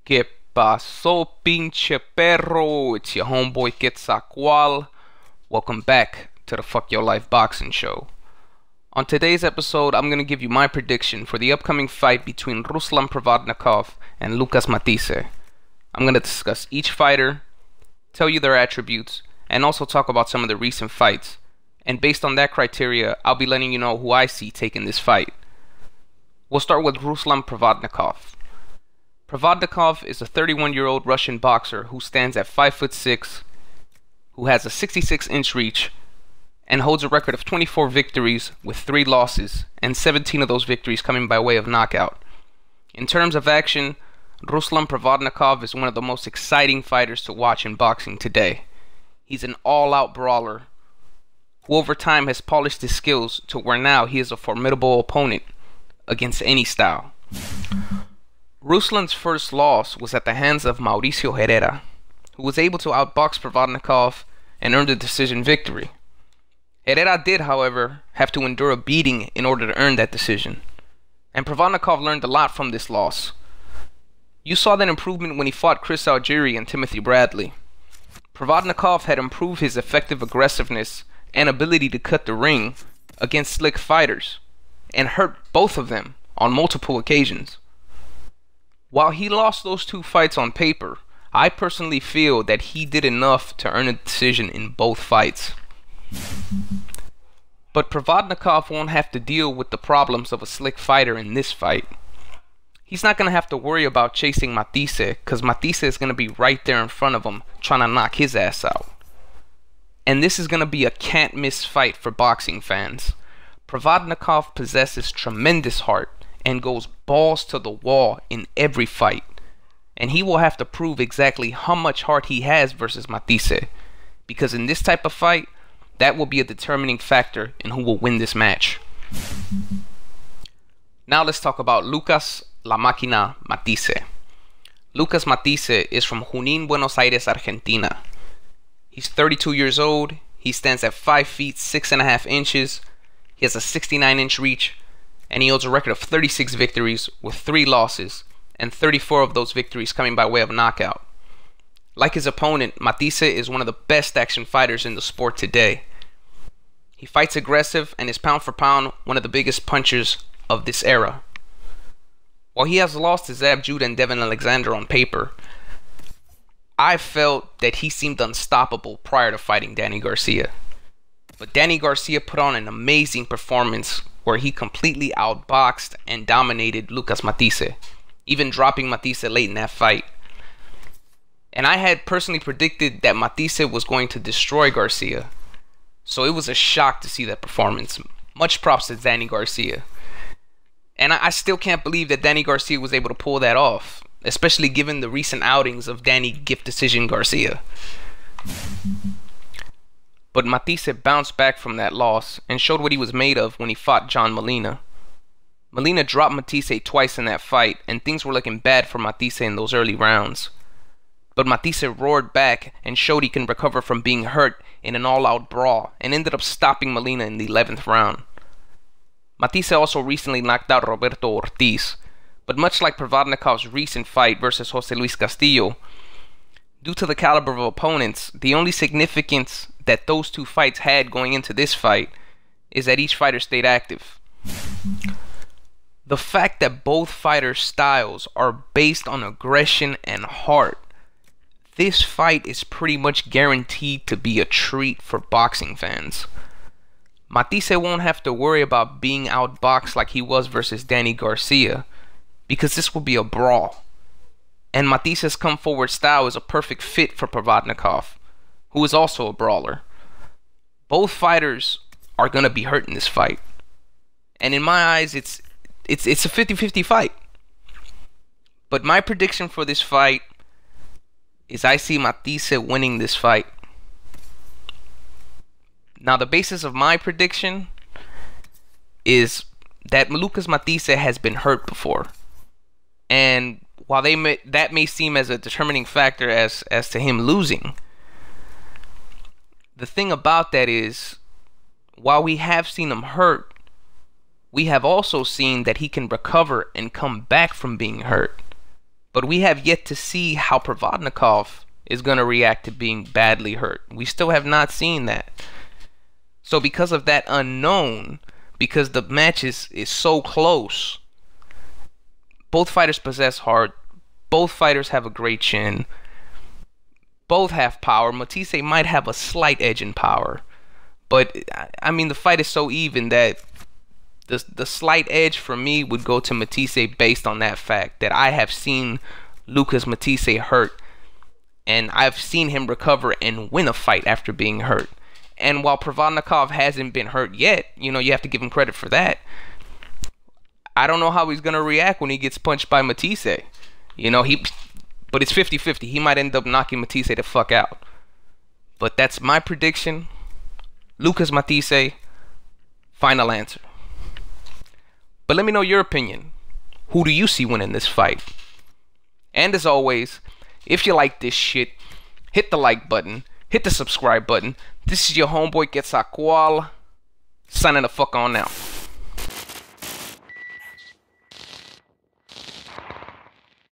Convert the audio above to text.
¿Qué pasó, pinche perro? It's your homeboy Quetzalcoatl. Welcome back to the Fuck Your Life Boxing Show. On today's episode, I'm going to give you my prediction for the upcoming fight between Ruslan Provodnikov and Lucas Matthysse. I'm going to discuss each fighter, tell you their attributes, and also talk about some of the recent fights. And based on that criteria, I'll be letting you know who I see taking this fight. We'll start with Ruslan Provodnikov. Provodnikov is a 31-year-old Russian boxer who stands at 5'6", who has a 66-inch reach, and holds a record of 24 victories with 3 losses, and 17 of those victories coming by way of knockout. In terms of action, Ruslan Provodnikov is one of the most exciting fighters to watch in boxing today. He's an all-out brawler who over time has polished his skills to where now he is a formidable opponent against any style. Ruslan's first loss was at the hands of Mauricio Herrera, who was able to outbox Provodnikov and earn the decision victory. Herrera did, however, have to endure a beating in order to earn that decision, and Provodnikov learned a lot from this loss. You saw that improvement when he fought Chris Algieri and Timothy Bradley. Provodnikov had improved his effective aggressiveness and ability to cut the ring against slick fighters, and hurt both of them on multiple occasions. While he lost those 2 fights on paper, I personally feel that he did enough to earn a decision in both fights. But Provodnikov won't have to deal with the problems of a slick fighter in this fight. He's not going to have to worry about chasing Matthysse, because Matthysse is going to be right there in front of him trying to knock his ass out. And this is going to be a can't-miss fight for boxing fans. Provodnikov possesses tremendous heart and goes balls to the wall in every fight, and he will have to prove exactly how much heart he has versus Matthysse, because in this type of fight, that will be a determining factor in who will win this match. Now let's talk about Lucas La Máquina Matthysse. Lucas Matthysse is from Junín, Buenos Aires, Argentina. He's 32 years old, he stands at 5 feet 6.5 inches, he has a 69-inch reach, and he holds a record of 36 victories with 3 losses, and 34 of those victories coming by way of knockout. Like his opponent, Matthysse is one of the best action fighters in the sport today. He fights aggressive and is pound for pound one of the biggest punchers of this era. While he has lost to Zab Judah and Devin Alexander on paper, I felt that he seemed unstoppable prior to fighting Danny Garcia. But Danny Garcia put on an amazing performance where he completely outboxed and dominated Lucas Matthysse, even dropping Matthysse late in that fight. And I had personally predicted that Matthysse was going to destroy Garcia, so it was a shock to see that performance. Much props to Danny Garcia. And I still can't believe that Danny Garcia was able to pull that off, especially given the recent outings of Danny Gift Decision Garcia. But Matthysse bounced back from that loss and showed what he was made of when he fought John Molina. Molina dropped Matthysse twice in that fight, and things were looking bad for Matthysse in those early rounds. But Matthysse roared back and showed he can recover from being hurt in an all-out brawl, and ended up stopping Molina in the 11th round. Matthysse also recently knocked out Roberto Ortiz, but much like Provodnikov's recent fight versus Jose Luis Castillo, due to the caliber of opponents, the only significance that those 2 fights had going into this fight is that each fighter stayed active. The fact that both fighters' styles are based on aggression and heart, this fight is pretty much guaranteed to be a treat for boxing fans. Matthysse won't have to worry about being outboxed like he was versus Danny Garcia, because this will be a brawl. And Matthysse come forward style is a perfect fit for Provodnikov, who is also a brawler. Both fighters are going to be hurt in this fight. And in my eyes, it's a 50-50 fight. But my prediction for this fight is I see Matthysse winning this fight. Now, the basis of my prediction is that Lucas Matthysse has been hurt before. And while that may seem as a determining factor as to him losing, the thing about that is, while we have seen him hurt, we have also seen that he can recover and come back from being hurt. But we have yet to see how Provodnikov is going to react to being badly hurt. We still have not seen that. So because of that unknown, because the match is so close, both fighters possess heart. Both fighters have a great chin. Both have power. Matthysse might have a slight edge in power. But, I mean, the fight is so even that the slight edge for me would go to Matthysse based on that fact that I have seen Lucas Matthysse hurt. And I've seen him recover and win a fight after being hurt. And while Provodnikov hasn't been hurt yet, you know, you have to give him credit for that. I don't know how he's going to react when he gets punched by Matthysse. You know, but it's 50-50. He might end up knocking Matthysse the fuck out. But that's my prediction. Lucas Matthysse, final answer. But let me know your opinion. Who do you see winning this fight? And as always, if you like this shit, hit the like button, hit the subscribe button. This is your homeboy Quetzalcoatl, signing the fuck on now.